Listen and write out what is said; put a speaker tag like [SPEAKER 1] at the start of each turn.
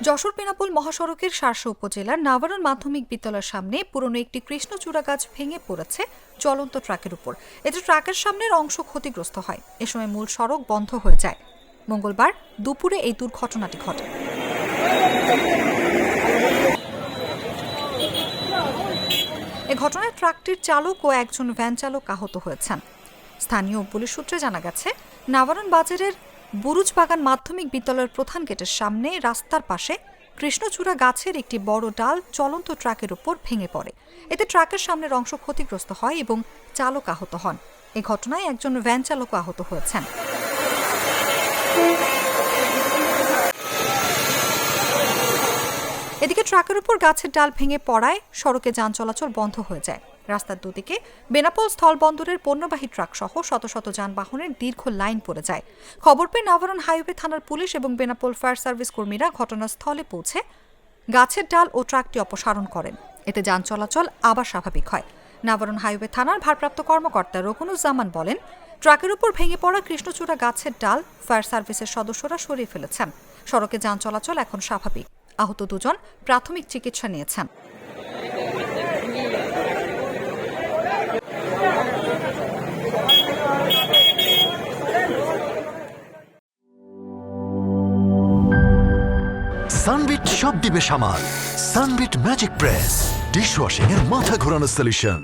[SPEAKER 1] যশোর বেনাপোল মহাসড়কের শার্শা উপজেলার নাভারন মাধ্যমিক বিদ্যালয়ের সামনে পুরনো একটি কৃষ্ণচূড়া গাছ ভেঙে পড়েছে চলন্ত ট্রাকের উপর। এতে ট্রাকের সামনের অংশ ক্ষতিগ্রস্ত হয়। এ সময় মূল সড়ক বন্ধ হয়ে যায়। মঙ্গলবার দুপুরে এই দুর্ঘটনাটি ঘটে। এ ঘটনায় ট্রাকটির চালক ও একজন ভ্যান চালক আহত হয়েছেন। স্থানীয় পুলিশ সূত্রে জানা গেছে, নাভারন বাজারের বুরুজবাগান মাধ্যমিক বিদ্যালয়ের প্রধান গেটের সামনে রাস্তার পাশে কৃষ্ণচূড়া গাছের একটি বড় ডাল চলন্ত ট্রাকের উপর ভেঙে পড়ে। এতে ট্রাকের সামনের অংশ ক্ষতিগ্রস্ত হয় এবং চালক আহত হন। এ ঘটনায় একজন ভ্যান চালকও আহত হয়েছেন। এদিকে ট্রাকের উপর গাছের ডাল ভেঙে পড়ায় সড়কে যান চলাচল বন্ধ হয়ে যায়। রাস্তার দুদিকে বেনাপোল স্থলবন্দরের পণ্যবাহী ট্রাক সহ শত শত যানবাহনের দীর্ঘ লাইন পড়ে যায়। খবর পেয়ে নাভারন হাইওয়ে থানার পুলিশ এবং বেনাপোল ফায়ার সার্ভিস কর্মীরা ঘটনাস্থলে পৌঁছে গাছের ডাল ও ট্রাকটি অপসারণ করেন। এতে যান চলাচল আবার স্বাভাবিক হয়। নাভারন হাইওয়ে থানার ভারপ্রাপ্ত কর্মকর্তা রকুনুজ্জামান বলেন, ট্রাকের উপর ভেঙে পড়া কৃষ্ণচূড়া গাছের ডাল ফায়ার সার্ভিসের সদস্যরা সরিয়ে ফেলেছেন। সড়কে যান চলাচল এখন স্বাভাবিক। আহত দুজন প্রাথমিক চিকিৎসা নিয়েছেন।
[SPEAKER 2] সানবিট সব দিবে সামাল। সানবিট ম্যাজিক প্রেস ডিশওয়াশিং এর মাথা ঘোরানো সলিউশন।